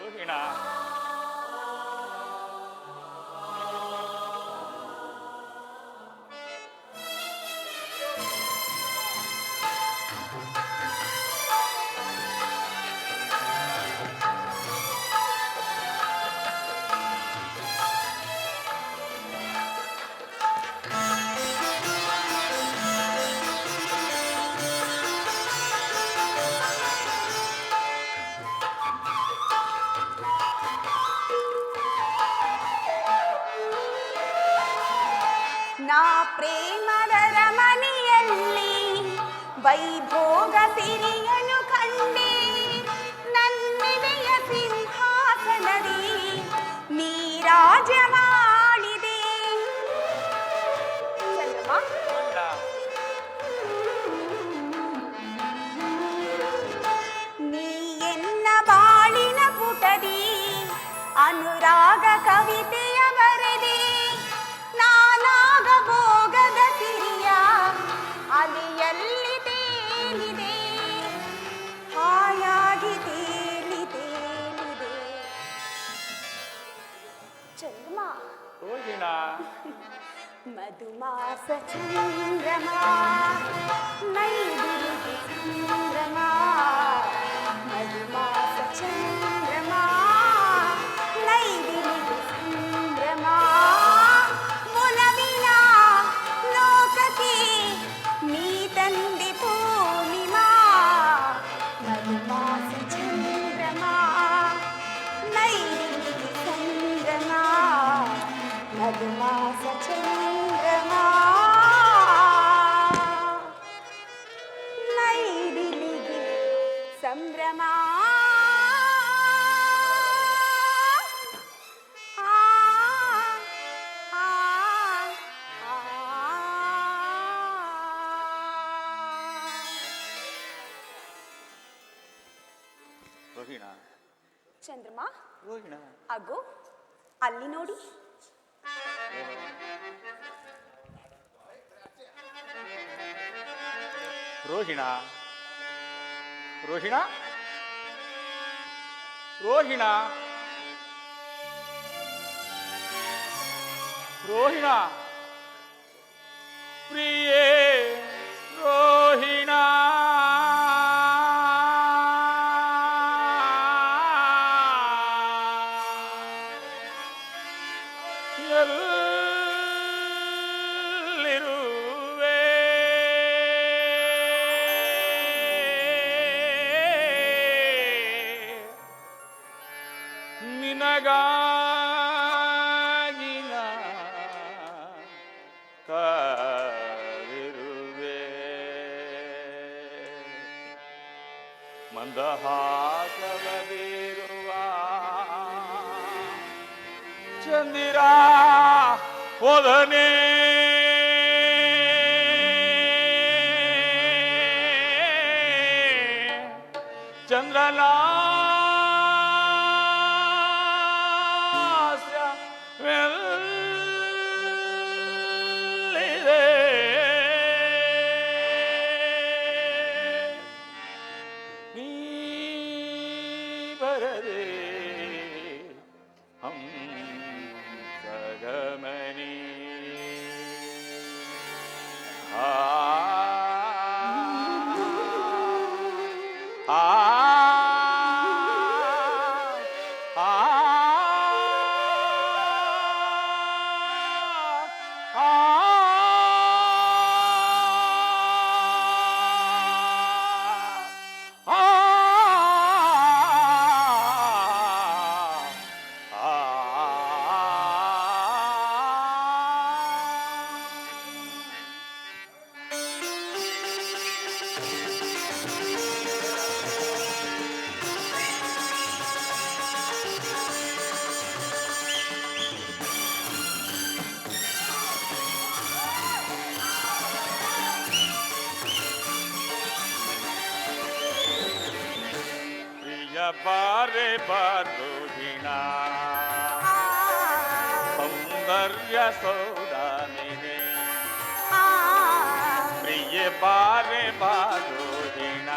ರೋಹಿಣ ನಾ ಪ್ರೇಮದರ ಮನೆಯಲ್ಲಿ ವೈಭೋಗ ಸಿರಿಯನು ಕಂಡೆ ನನ್ನೆದೆಯ ಸಿಂಹಾಸನದಿ ನೀ ರಾಜ್ಯ ಮಾಡಿದೆ. ನೀ ಎನ್ನ ಬಾಳಿನ ಪುಟದಿ ಅನುರಾಗ ಕವಿತೆಯ ಬರೆದೆ. ನಾನಾಗ ಭೋಗದ ಸಿರಿಯ ಅಲೆಯಲ್ಲಿ ತೇಲಿದೆ, ಹಾಯಾಗಿ ತೇಲಿದೆ. ಚಂದ್ರಮ ರೋಹಿಣ ಮಧುಮಾಸ ಚಂದ್ರಮ ನೈದಿರುಗಿ ಚಂದ್ರಮ ಮಧುಮಾಸ ಚಂದ್ರಮ ನೈದಿರುಗಿ ಚಂದ್ರಮ ಮುನವಿನ ಲೋಕಕ್ಕೆ ನೀ ತಂದೆ ಪೂರ್ಣಿಮಾ ಮಧುಮಾಸ ಚಂದ್ರಮ ನೈದಿರುಗಿ ಚಂದ್ರಮ ಮಧುಮಾಸ ಚಂದ್ರಮ ನೈದಿಲಿಗೆ ಸಂಭ್ರಮ. ರೋಹಿಣ ಚಂದ್ರಮ ರೋಹಿಣ ಅಗೋ ಅಲ್ಲಿ ನೋಡಿ. ರೋಹಿಣ ರೋಹಿಣ ರೋಹಿಣ ರೋಹಿಣ ಪ್ರಿಯೇ ರೋಹಿಣ ಎಲ್ಲಿರುವೆ ನಿನಗಾಗಿ ನಾ ಕಾದಿರುವೆ. ಮಂದಹಾಸವ ಬೀರುವ ಚಂದಿರ ಒದನೆ ಚಂದ್ರಲಾಸ್ಯವೆಲ್ಲಿದೆ. ನೀ ಬರದೆ ಹಂಸಗಮನಿ ಬಾರೆ ಬಾರೋಹಿಣ ಸೌಂದರ್ಯ ಸೌದಾಮಿನಿ ಪ್ರಿಯ ಬಾರೆ ಬಾರೋಹಿಣ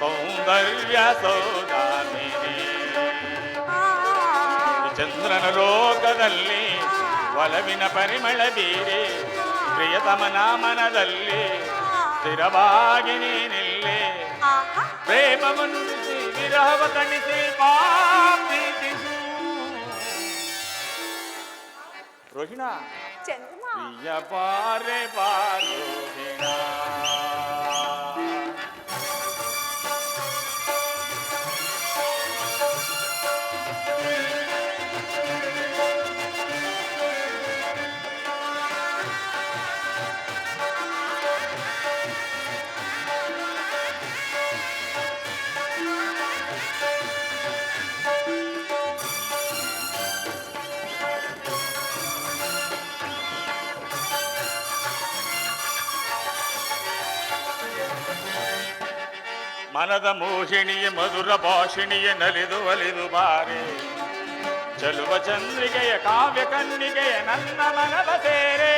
ಸೌಂದರ್ಯ ಸೌದಾಮಿನಿ ಚಂದ್ರನ ಲೋಕದಲ್ಲಿ ಒಲವಿನ ಪರಿಮಳ ಬೀರಿ ಪ್ರಿಯತಮನ ಮನದಲ್ಲಿ ಸ್ಥಿರವಾಗಿ ನೀನಿಲ್ಲಿ ಪ್ರೇಮವನ್ನು ವಿರಹವ ತಣಿಸಿ ಪ್ರೀತಿಸು ರೋಹಿಣ ಚಂದ್ರಮಾ ಪ್ರಿಯ ಬಾರೆ ಬಾರೋಹಿಣ ಮನದ ಮೋಹಿಣಿಯ ಮಧುರ ಭಾಷಿಣಿಯ ನಲಿದು ಒಲಿದು ಬಾರೆ ಚಲುವ ಚಂದ್ರಿಕೆಯ ಕಾವ್ಯ ಕನ್ನಿಗೆಯ ನನ್ನ ಮನದ ಸೇರೆ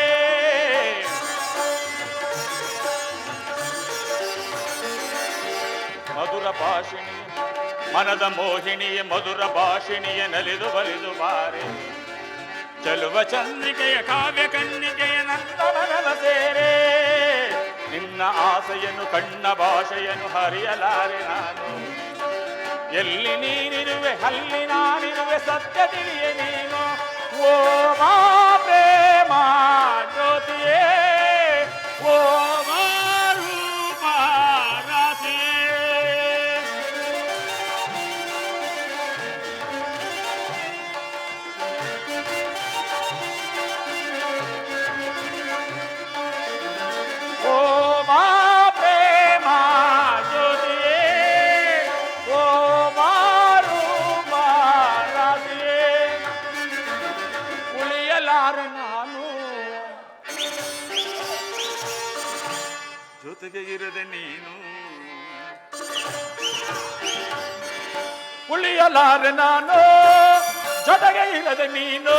ಮಧುರ ಭಾಷಿಣಿ ಮನದ ಮೋಹಿಣಿಯ ಮಧುರ ಭಾಷಿಣಿಯ ನಲಿದು ಒಲಿದು ಬಾರೆ ಚಲುವ ಚಂದ್ರಿಕೆಯ ಕಾವ್ಯ ಕನ್ನಿಗೆಯ ನನ್ನ ಮನದ ಸೇರೆ ನಿನ್ನ ಆಸೆಯನ್ನು ಕಣ್ಣ ಭಾಷೆಯನ್ನು ಹರಿಯಲಾರೆ ನಾನು ಎಲ್ಲಿ ನೀನಿರುವೆ ಅಲ್ಲಿ ನಾನಿರುವೆ ಸತ್ಯ ತಿಳಿಯೆ ನೀನು ಓ ಮಾ ಪ್ರೇಮ ಜ್ಯೋತಿಯೇ ಓ ಮಾ ರೂಪ ರಾಶಿಯೇ ಜೊತೆಗೆ ಇರದೆ ನೀನು ಉಳಿಯಲಾರೆ ನಾನು ಜೊತೆಗೆ ಇರದೆ ನೀನು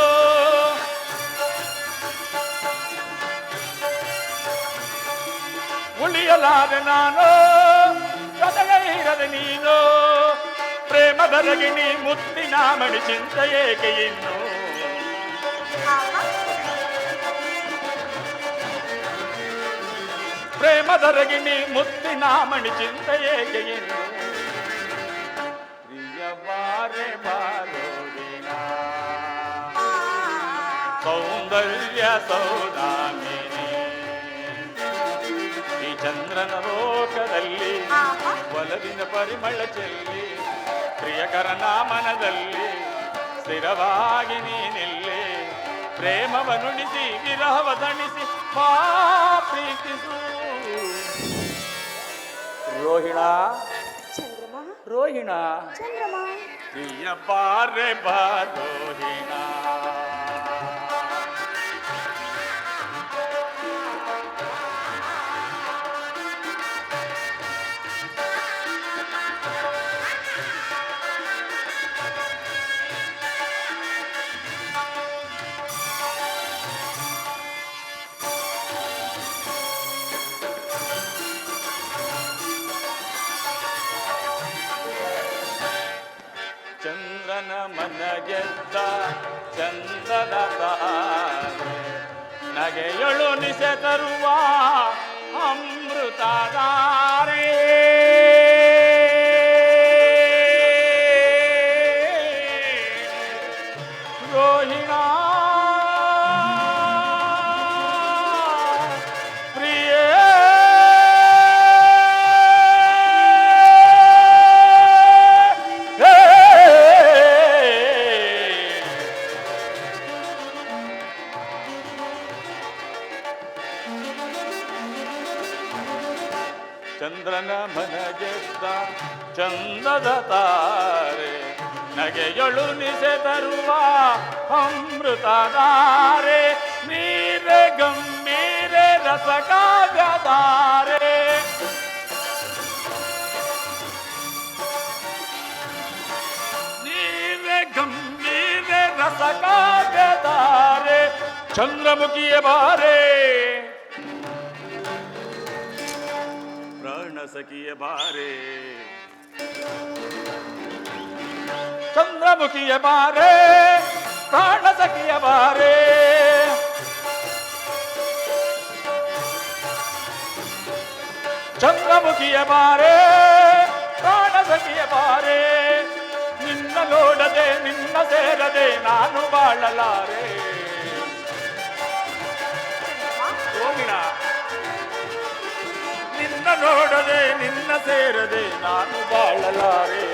ಉಳಿಯಲಾರೆ ನಾನು ಜೊತೆಗೆ ಇರದೆ ನೀನು ಪ್ರೇಮದರಗಿಣಿ ಮುತ್ತಿನ ಮಣಿ ಚಿಂತೆ ಏಕೆ ಇನ್ನು ಪ್ರೇಮದರಗಿಣಿ ಮುತ್ತಿನ ಮಣಿ ಚಿಂತೆ ಏಕೆ ಇನ್ನು ಪ್ರಿಯ ಬಾರೆ ಬಾರೋದಿನ ಸೌಂದರ್ಯ ಸೌದಾಮಿನಿ ಈ ಚಂದ್ರನ ಲೋಕದಲ್ಲಿ ಒಲವಿನ ಪರಿಮಳ ಚೆಲ್ಲಿ ಪ್ರಿಯಕರನ ಮನದಲ್ಲಿ ಸ್ಥಿರವಾಗಿ ನೀನಿಲ್ಲಿ ಪ್ರೇಮವನುಣಿಸಿ ವಿರಹವ ತಣಿಸಿ ಪ್ರೀತಿಸು ರೋಹಿಣ ಚಂದ್ರಮಾ ರೋಹಿಣ ಚಂದ್ರಮಾ ಪ್ರಿಯ ಬಾರೆ ಬಾರೋಹಿಣ ಚಂದ್ರನ ಮನ ಗೆದ್ದ ಚಂದದ ತಾರೆ ನಗೆಯೊಳು ನಿಸೆ ತರುವ ಅಮೃತಧಾರೆ ರೋಹಿಣ ಚಂದ್ರನ ಮನ ಗೆದ್ದ ಚಂದದ ತಾರೆ ನಗೆಯೊಳು ನಿಸೆ ತರುವ ಅಮೃತಧಾರೆ ನೀರೆ ಗಂಭೀರೆ ರಸ ಕಾವ್ಯಧಾರೆ ನೀರೆ ಗಂಭೀರೆ ರಸ ಕಾವ್ಯಧಾರೆ ಚಂದ್ರಮುಖಿಯ ಬಾರೆ ಸಖಿಯ ಬಾರೆ ಚಂದ್ರಮುಖಿಯ ಬಾರೆ ಪ್ರಾಣ ಸಖಿಯ ಬಾರೆ ಚಂದ್ರಮುಖಿಯ ಬಾರೆ ಪ್ರಾಣ ಸಖಿಯ ಬಾರೆ ನಿನ್ನ ನೋಡದೆ ನಿನ್ನ ಸೇರದೆ ನಾನು ಬಾಳಲಾರೆ ಹೋಗಿಣ ನಿನ್ನ ನೋಡದೆ ನಿನ್ನ ಸೇರದೆ ನಾನು ಬಾಳಲಾರೆ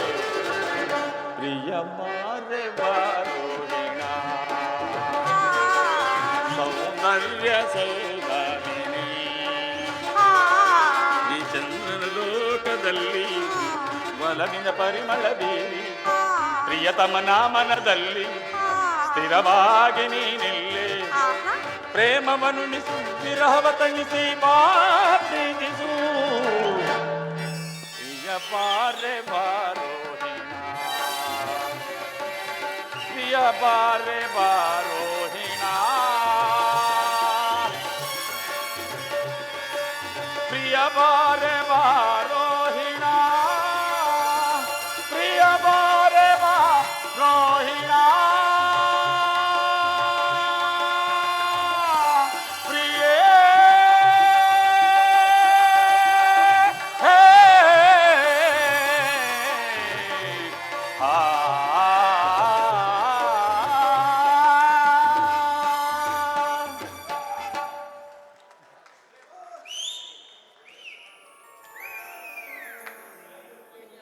ಪ್ರಿಯ ಮಾರೆ ಬಾರೋಹಿಣ ಸೌಂದರ್ಯ ಸೌದಾಮಿನಿ ಈ ಚಂದ್ರನ ಲೋಕದಲ್ಲಿ ಒಲವಿನ ಪರಿಮಳ ಬೀರಿ ಪ್ರಿಯತಮನ ಮನದಲ್ಲಿ ಸ್ಥಿರವಾಗಿ ನೀನಿಲ್ಲೇ ಪ್ರೇಮವನುಣಿಸು ವಿರಹವ ತಣಿಸಿ ಪ್ರೀತಿಸು ಪ್ರಿಯ ಬಾರೆ ಬಾರೋಹಿಣ ಪ್ರಿಯ ಬಾರೆ ಬಾರೋಹಿಣ ಪ್ರಿಯ ಬಾರೆ ಬಾರೋಹಿಣ ಪ್ರಿಯ ಬಾರೆ ಬಾರೋಹಿಣ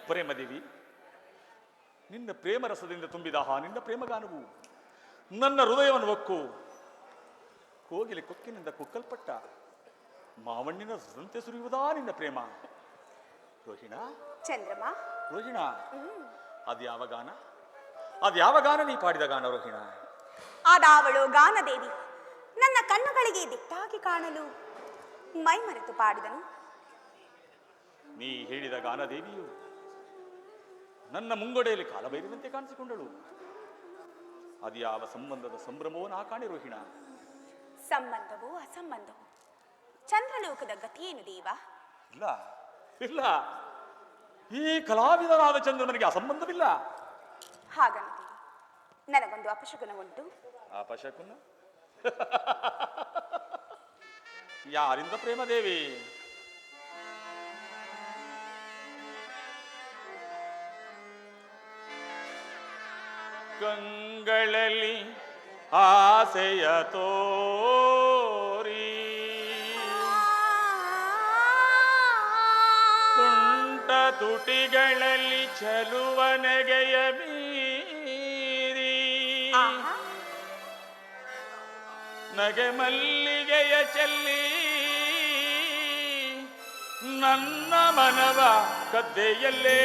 ಪ್ರೇಮದೇವಿ, ನಿನ್ನ ಪ್ರೇಮರಸದಿಂದ ತುಂಬಿದ ನಿನ್ನ ಪ್ರೇಮಗಾನವು ನನ್ನ ಹೃದಯವನ್ನು ಒಕ್ಕು ಕೋಗಿಲೆ ಕೊಕ್ಕಿನಿಂದ ಕುಕ್ಕಲ್ಪಟ್ಟ ಮಾವಣ್ಣಿನ ರಸದಂತೆ ಸುರಿಯುವುದಾ ನಿನ್ನ ಪ್ರೇಮ. ರೋಹಿಣ ಚಂದ್ರಮ, ರೋಹಿಣ, ಅದ್ಯಾವ ಗಾನ ನೀ ಪಾಡಿದ ಗಾನ ರೋಹಿಣ? ಆದಾವಳು ಗಾನದೇವಿ ನನ್ನ ಕಣ್ಣುಗಳಿಗೆ ದಿಟ್ಟಾಗಿ ಕಾಣಲು ಮೈ ಮರೆತು ಪಾಡಿದನು. ನೀ ಹೇಳಿದ ಗಾನದೇವಿಯು ನನ್ನ ಮುಂಗಡೆಯಲ್ಲಿ ಕಾಲಭೈರವಂತೆ ಕಾಣಿಸಿಕೊಂಡಳು. ಅದ್ಯಾವ ಸಂಬಂಧದ ಸಂಭ್ರಮವೋ ನಾ ಕಾಣೆ ರೋಹಿಣ? ಸಂಬಂಧವೋ ಅಸಂಬಂಧವೋ ಚಂದ್ರಲೋಕದ ಗತಿಯೇನು ದೇವ? ಇಲ್ಲ ಇಲ್ಲ, ಈ ಕಲಾವಿದನಾದ ಚಂದ್ರನಿಗೆ ಅಸಂಬಂಧವಿಲ್ಲ. ಹಾಗಂತೆ ನನಗೊಂದು ಅಪಶಕುನ ಉಂಟು. ಅಪಶಕುನ? ಯಾರಿಂದ ಪ್ರೇಮದೇವಿ? ಕಂಗಳಲ್ಲಿ ಆಸೆಯ ತೋರಿ ತುಂಟ ತುಟಿಗಳಲ್ಲಿ ಚಲುವ ನೆಗೆಯ ಬೀರಿ ನಗೆ ಮಲ್ಲಿಗೆಯ ಚೆಲ್ಲಿ ನನ್ನ ಮನವ ಗದ್ದೆಯಲ್ಲೇ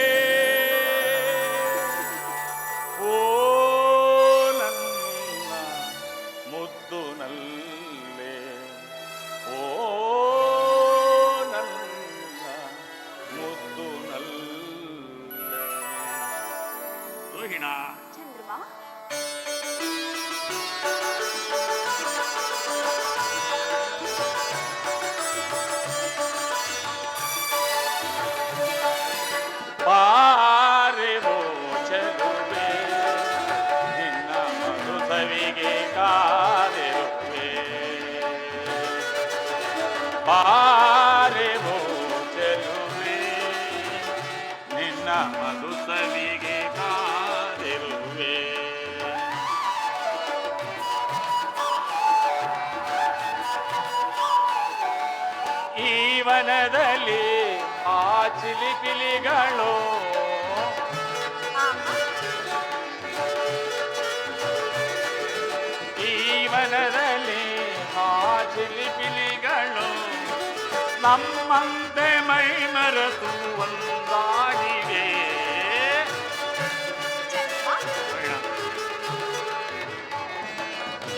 ಓ ನನ್ನ ಮುದ್ದು ನಲ್ಲೇ, ಓ ನನ್ನ ಮುದ್ದು ನಲ್ಲೇ. ರೋಹಿಣ, ಚಂದ್ರಮ, ಪಾರೆವೋ ಚಲುವೆ ನಿನ್ನ ಮಧುಸವಿಗೆ ಕಾದಿರುವೆ. ಪಾರೆವೋ ಚಲುವೆ ನಿನ್ನ ಮಧುಸವಿಗೆ ಕಾದಿರುವೆ. ಈ ವನದಲ್ಲಿ ಆ ಚಿಲಿಪಿಲಿಗಳು ಈ ವನದಲ್ಲಿ ಆ ಚಿಲಿಪಿಲಿಗಳು ನಮ್ಮಂತೆ ಮೈ ಮರೆತು ಒಂದಾಗಿವೆ.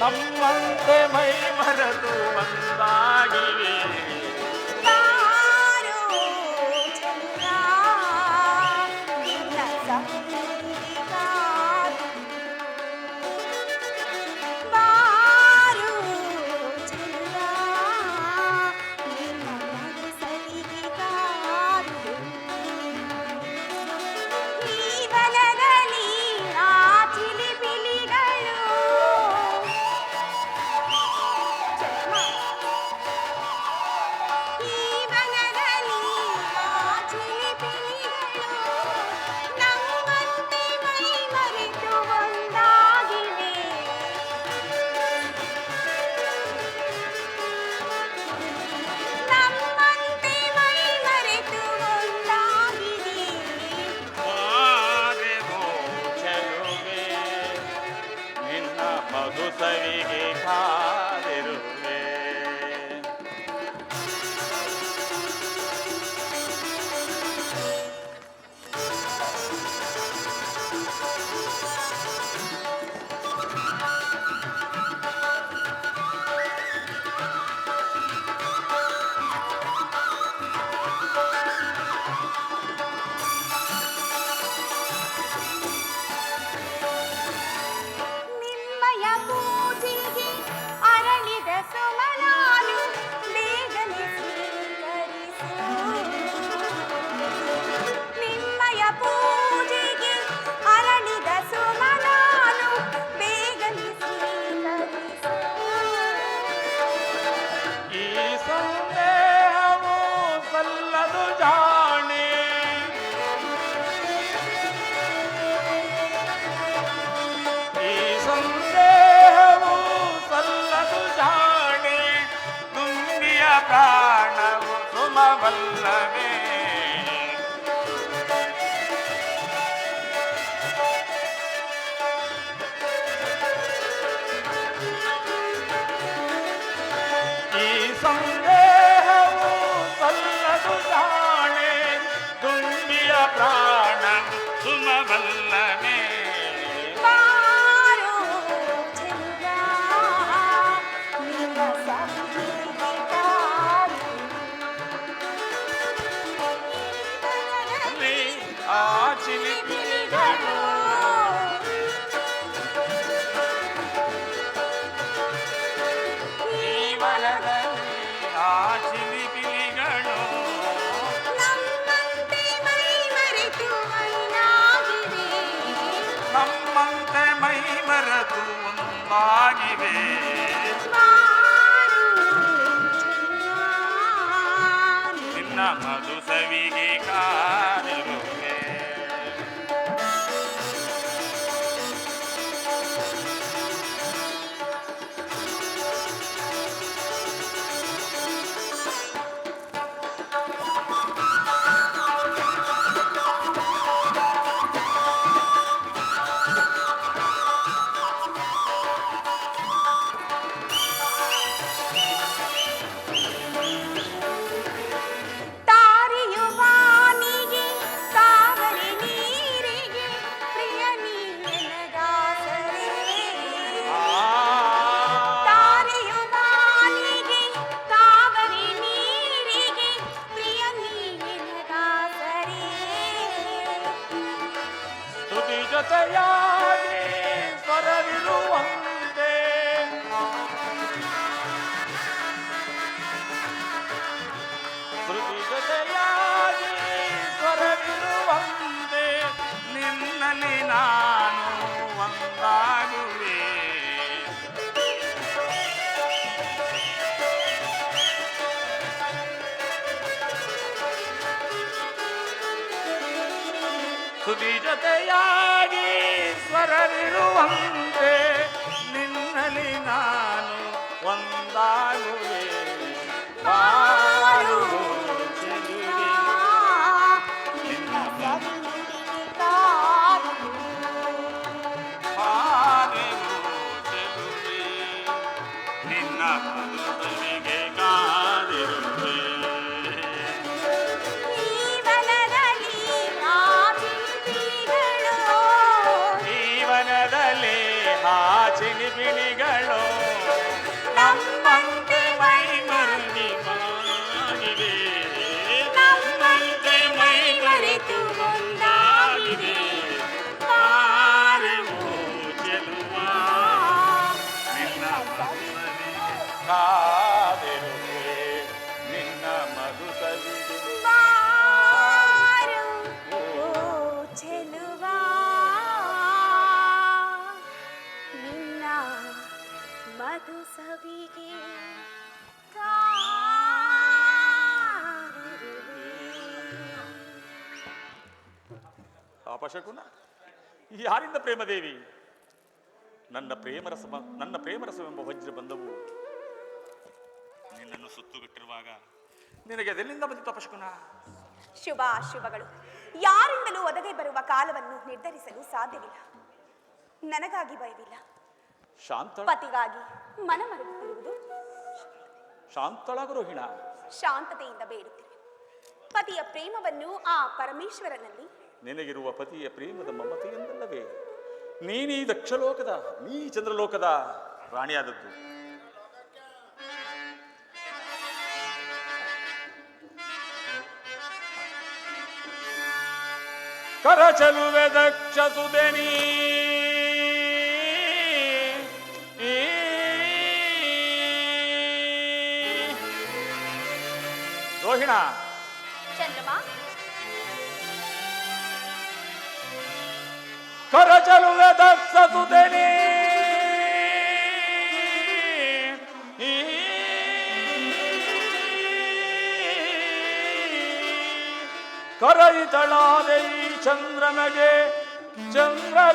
ನಮ್ಮಂತೆ ಮೈ ಮರೆತು ಒಂದಾಗಿವೆ. ಸುಮವಲ್ಲವೇ ಬಾರೋ ಚೆಲುವ ನಿನ್ನ ಸವಿಗೆ ಕಾದು ಆ ಚಿಲಿಪಿಲಿಗಳು ಜೀವನದಲ್ಲಿ ಆ ಚಿಲಿಪಿಲಿಗಳು ನಮ್ಮಂತೆ ಮೈ ಮರೆತು ಒಂದಾಗಿವೆ ನಮ್ಮಂತೆ ಮೈ ಮರೆತು ಒಂದಾಗಿವೆ ಬಾರೋ ಚೆಲುವ ನಿನ್ನ ಮಧು ಸವಿಗೆ ಕಾದಿರುವೆ ತಾರೆಯುವಾನಿಗೆ ತಾವರೆ ನೀರಿಗೆ ಪ್ರಿಯ ನೀನಗಾಸರೆ ತಾರೆಯುವಾನಿಗೆ ತಾವರೆ ನೀರಿಗೆ ಪ್ರಿಯ ನೀನಗಾಸರೆ ಸ್ತುತಿ ಜೊತೆಯಾಗಿ ಸ್ವರವಿರುವಂತೆ ಶ್ರುತಿ ಜೊತೆಯಾಗಿ ಸ್ವರವಿರುವಂತೆ ನಿನ್ನಲ್ಲಿ ನಾನು ಒಂದಾಗುವೆ ಶ್ರುತಿ ಜೊತೆಯಾಗಿ ಸ್ವರವಿರುವಂತೆ ನಿನ್ನಲ್ಲಿ ನಾನು ಒಂದಾಗುವೆ ಬಾಳು ಚೆಲುವೆ ನಿನ್ನ ಸವಿಗೆ ಕಾದು ಹಾಡೆನು ಚೆಲುವೆ ನಿನ್ನ ಮಧುರವಿಗೆ ಕಾದಿರುವೆ ಜೀವನದಲ್ಲಿ ಆ ಚಿಲಿಪಿಲಿಗಳು ಜೀವನದಲ್ಲಿ ಆ ಚಿಲಿಪಿಲಿಗಳು ನಮ್ಮಂತೆ ಮೈ ಮರುಗಿ ಮಾಡಿವೆ ನಮ್ಮಂತೆ ಮೈ ಮರೆತು ಒಂದಾಗಿದೆ ಬಾರೆವು ಚೆಲುವ ನಿನ್ನ ಮಧುರವಿಗೆ ಕಾದಿರುವೆ ನಿನ್ನ ಮಧು ಸವಿಗೆ ಬಾರೋ ಚೆಲುವ ನಿನ್ನ ಮಧು ಸವಿಗೆ ಅಪಶಕುನ ಯಾರಿಂದ ಪ್ರೇಮದೇವಿ ನನ್ನ ಪ್ರೇಮರಸವೆಂಬ ವಜ್ರ ಬಂಧವು ನಿನ್ನನ್ನು ಸುತ್ತುಬಿಟ್ಟಿರುವಾಗ ನಿನಗೆ ಅದೆಲ್ಲಿಂದ ಬಂದಿತ್ತು ಅಪಶಕುನ ಶುಭಾಶುಭಗಳು ಯಾರಿಂದಲೂ ಒದಗಿ ಬರುವ ಕಾಲವನ್ನು ನಿರ್ಧರಿಸಲು ಸಾಧ್ಯವಿಲ್ಲ. ನನಗಾಗಿ ಭಯವಿಲ್ಲ, ಶಾಂತಳ ಪತಿಗಾಗಿ ಮನಮರುತ್ತಿರುವುದು ಶಾಂತಳಾಗು ರೋಹಿಣ ಶಾಂತತೆಯಿಂದ ಬೇಡುತ್ತಿರುವೆ. ಪತಿಯ ಪ್ರೇಮವನ್ನು ಆ ಪರಮೇಶ್ವರನಲ್ಲಿ ನಿನಗಿರುವ ಪತಿಯ ಪ್ರೇಮದ ಮಮತೆಯಿಂದಲ್ಲವೇ ನೀನೀ ದಕ್ಷಲೋಕದ ನೀ ಚಂದ್ರಲೋಕದ ರಾಣಿಯಾದದ್ದು. ಕರಚಲುವೆ ದಕ್ಷ ಸುದೆನಿ ರೋಹಿಣ ಚಂದ್ರಮಾ ಕರಚಲುವೆ ದಕ್ಷ ಸುದೆನಿ ಕರಯಿತಳಾದ ಈ ಚಂದ್ರನಗೆ ಚಂದ್ರಲೋಕದಲ್ಲಿ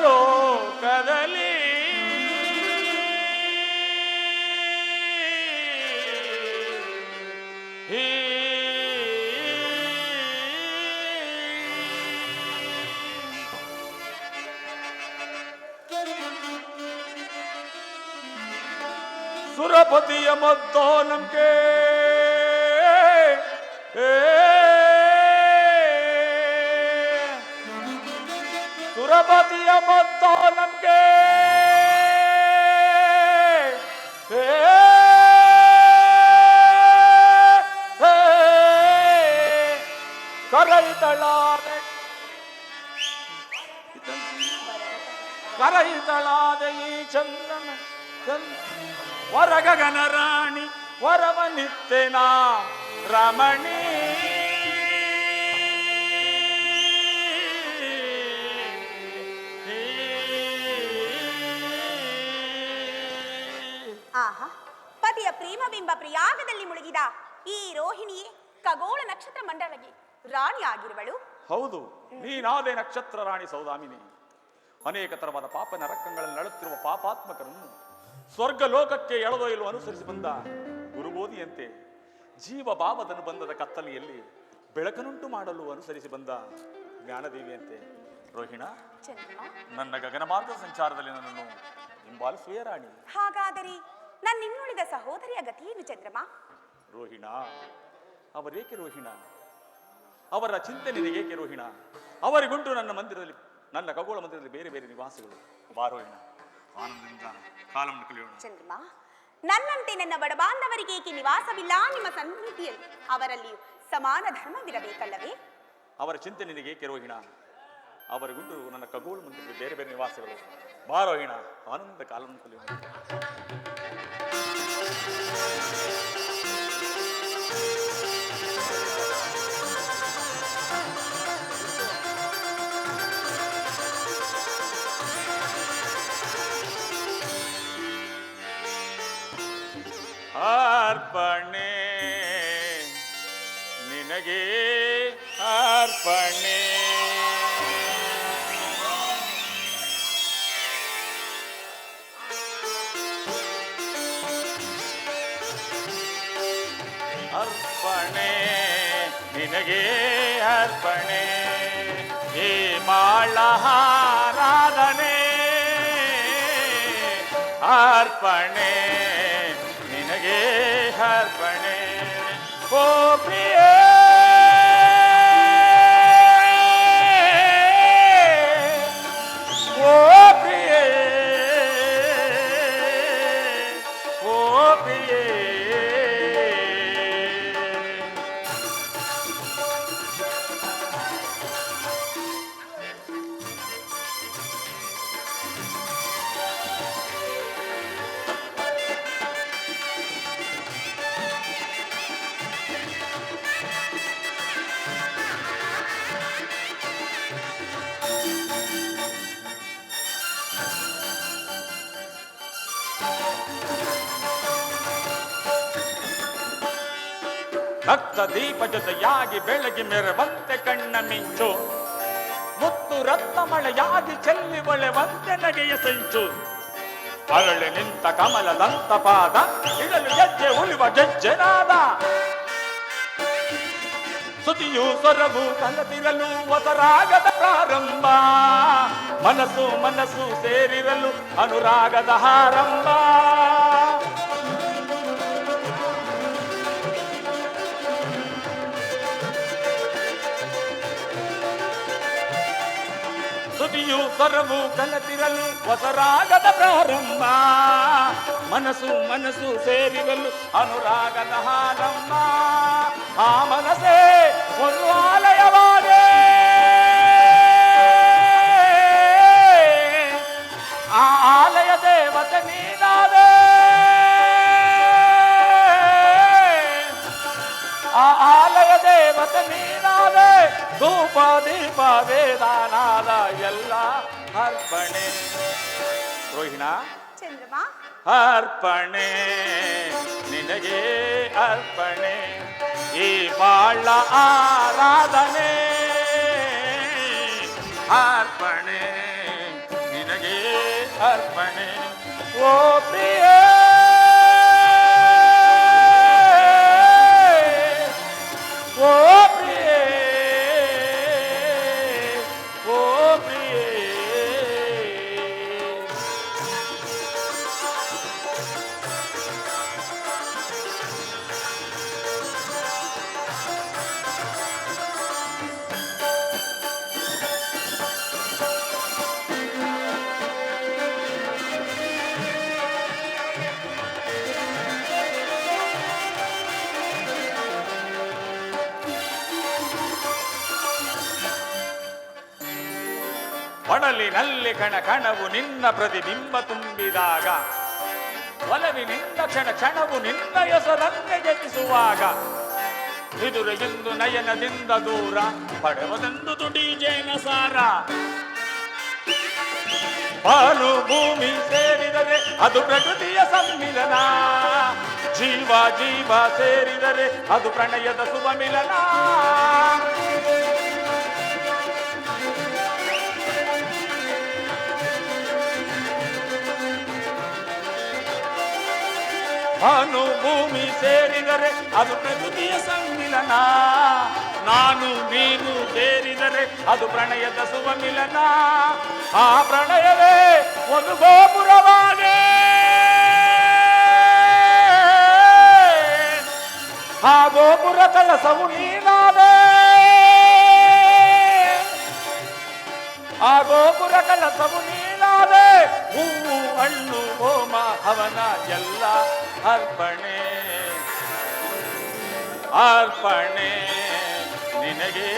ಸುರಪತಿಯ ಮದ್ದೋಲಂಕೆ ಸುರಪತಿಯ ಮದ್ದೋ ನಮ್ಗೆ ಕರೈತಳಾದೆ ಕರೈತಳಾದ ಈ ಚಂದ್ರನ ವರಗಗನ ರಾಣಿ ವರವನಿತ್ತೆನ ರಮಣಿ ಆಹಾ, ಪತಿಯ ಪ್ರೇಮವೆಂಬ ಪ್ರಿಯಾಗದಲ್ಲಿ ಮುಳುಗಿದ ಈ ರೋಹಿಣಿಯೇ ಖಗೋಳ ನಕ್ಷತ್ರ ಮಂಡಲಗೆ ರಾಣಿ ಆಗಿರುವಳು. ಹೌದು, ನೀನಾದೇ ನಕ್ಷತ್ರ ರಾಣಿ ಸೌದಾಮಿನಿ. ಅನೇಕ ತರವಾದ ಪಾಪ ನರಕಗಳಲ್ಲಿ ನಳುತ್ತಿರುವ ಪಾಪಾತ್ಮಕರನ್ನು ಸ್ವರ್ಗ ಲೋಕಕ್ಕೆ ಎಳೆದೊಯ್ಯಲು ಅನುಸರಿಸಿ ಬಂದ ಗುರುಬೋಧಿಯಂತೆ ಜೀವ ಭಾವದನು ಬಂಧದ ಕತ್ತಲೆಯಲ್ಲಿ ಬೆಳಕನುಂಟು ಮಾಡಲು ಅನುಸರಿಸಿ ಬಂದ ಜ್ಞಾನದೇವಿಯಂತೆ ರೋಹಿಣ, ನನ್ನ ಗಗನ ಮಾರ್ಗ ಸಂಚಾರದಲ್ಲಿ ನನ್ನನ್ನು ಹಿಂಬಾಲಿಸುವೆ ರಾಣಿ. ಹಾಗಾದರೆ ನನ್ನಿನ್ನುಳಿದ ಸಹೋದರಿಯ ಗತಿಯೇನು ಚಂದ್ರಮ? ರೋಹಿಣ, ಅವರೇಕೆ ರೋಹಿಣ? ಅವರ ಚಿಂತೆ ನಿನಗೇಕೆ ರೋಹಿಣ? ಅವರಿಗುಂಟು ನನ್ನ ಮಂದಿರದಲ್ಲಿ, ನನ್ನ ಖಗೋಳ ಮಂದಿರದಲ್ಲಿ ಬೇರೆ ಬೇರೆ ನಿವಾಸಗಳು. ಬಾ ರೋಹಿಣ, ಆನಂದದಿಂದ ಕಾಲವನ್ನು ಕಳೆಯೋಣ. ಚಂದ್ರಮ, ನನ್ನಂತೆ ನನ್ನ ಬಡಬಾಂಧವರಿಗೆ ಏಕೆ ನಿವಾಸವಿಲ್ಲ ನಿಮ್ಮ ಸನ್ನಿಧಿಯಲ್ಲಿ? ಅವರಲ್ಲಿಯೂ ಸಮಾನ ಧರ್ಮವಿರಬೇಕಲ್ಲವೇ? ಅವರ ಚಿಂತೆ ನಿನಗೇಕೆ ರೋಹಿಣ? ಅವರಿಗುಂಟು ನನ್ನ ಖಗೋಳ ಮಂದಿರದಲ್ಲಿ ಬೇರೆ ಬೇರೆ ನಿವಾಸಗಳು. ಬಾ ರೋಹಿಣ, ಆನಂದ ಕಾಲವನ್ನು ಕಳೆಯೋಣ. ಅರ್ಪಣೆ ನಿನಗೆ ಅರ್ಪಣೆ, ಅರ್ಪಣೆ ನಿನಗೆ ಅರ್ಪಣೆ, ಈ ಮಾಳಹಾರಾಧನೆ ಅರ್ಪಣೆ ನಿನಗೆ ಅರ್ಪಣೆ. ಓ ಪ್ರಿಯೇ, ಓ ಪ್ರಿಯೇ, ಓ ಪ್ರಿಯೇ. ಭಕ್ತ ದೀಪ ಜೊತೆಯಾಗಿ ಬೆಳಗಿ ಮೆರವಂತೆ ಕಣ್ಣ ಮಿಂಚು, ಮುತ್ತು ರತ್ನ ಮಳೆಯಾಗಿ ಚೆಲ್ಲಿ ಒಳೆವಂತೆ ನಗೆಯ ಸಂಚು, ಅರಳೆ ನಿಂತ ಕಮಲದಂತ ಪಾದ ಇಡಲು ಹೆಜ್ಜೆ ಉಳಿವ ಗೆಜ್ಜೆನಾದ, ಸುತಿಯು ಸ್ವರವು ಕಲತಿರಲು ಹೊಸರಾಗದ ಪ್ರಾರಂಭ, ಮನಸ್ಸು ಮನಸ್ಸು ಸೇರಿರಲು ಅನುರಾಗದ ಹಾರಂಭ. ಸುತಿಯು ಸ್ವರವು ಕಲತಿರಲು ಹೊಸರಾಗದ ಪ್ರಾರಂಭ, ಮನಸ್ಸು ಮನಸ್ಸು ಸೇರಿರಲು ಅನುರಾಗದ ಹಾರಂಭ. ಆ ಮನಸ್ಸೇ ಒಂದು ಆಲಯವಾದೆ, ಆ ಆಲಯ ದೇವತೆ ನೀನಾದೆ, ಆ ಆಲಯ ದೇವತೆ ನೀನಾದೆ. ಧೂಪ ದೀಪ ವೇದಾನಾದ ಎಲ್ಲ ಅರ್ಪಣೆ. ರೋಹಿಣ, ಚಂದ್ರಮ, ಅರ್ಪಣೆ ನಿನಗೆ ಅರ್ಪಣೆ, ಈ ಬಾಳ ಆರಾಧನೆ ಅರ್ಪಣೆ ನಿನಗೆ ಅರ್ಪಣೆ. ಓ ಪ್ರಿಯೇ, ಓ ಪ್ರಿಯೇ, ಓ ಪ್ರಿಯೇ. ಒಡಲಿನಲ್ಲಿ ಕಣ ಕಣವು ನಿನ್ನ ಪ್ರತಿಬಿಂಬ ತುಂಬಿದಾಗ, ಒಲವಿನಿಂದ ಕ್ಷಣ ಕ್ಷಣವು ನಿನ್ನ ಹೆಸರನ್ನೇ ಜಪಿಸುವಾಗ, ಎದುರಿಗೆಂದು ನಯನದಿಂದ ದೂರ ಪಡೆವದೆಂದು ತುಟಿ ಜೇನ ಸಾರ. ಬಾನು ಭೂಮಿ ಸೇರಿದರೆ ಅದು ಪ್ರಕೃತಿಯ ಸಮ್ಮಿಲನ, ಜೀವ ಜೀವ ಸೇರಿದರೆ ಅದು ಪ್ರಣಯದ ಶುಭ ಮಿಲನ. ಬಾನು ಭೂಮಿ ಸೇರಿದರೆ ಅದು ಪ್ರಕೃತಿಯ ಸಮ್ಮಿಲನ, ನಾನು ನೀನು ಸೇರಿದರೆ ಅದು ಪ್ರಣಯದ ಶುಭ ಮಿಲನ. ಆ ಪ್ರಣಯವೇ ಒಂದು ಗೋಪುರವಾಗೆ, ಆ ಗೋಪುರ ಕಲಸವು ನೀನಾದೆ, ಆ ಗೋಪುರ ಕಲಸವು ನೀನಾದೆ. ಹೂವು ಹಣ್ಣು ಹೋಮ ಹವನ ಎಲ್ಲ ಅರ್ಪಣೆ, ಅರ್ಪಣೆ ನಿನಗೆ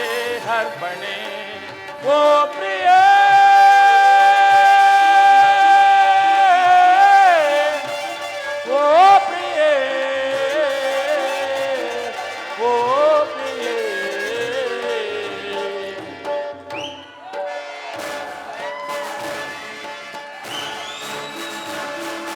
ಅರ್ಪಣೆ. ಓ ಪ್ರಿಯ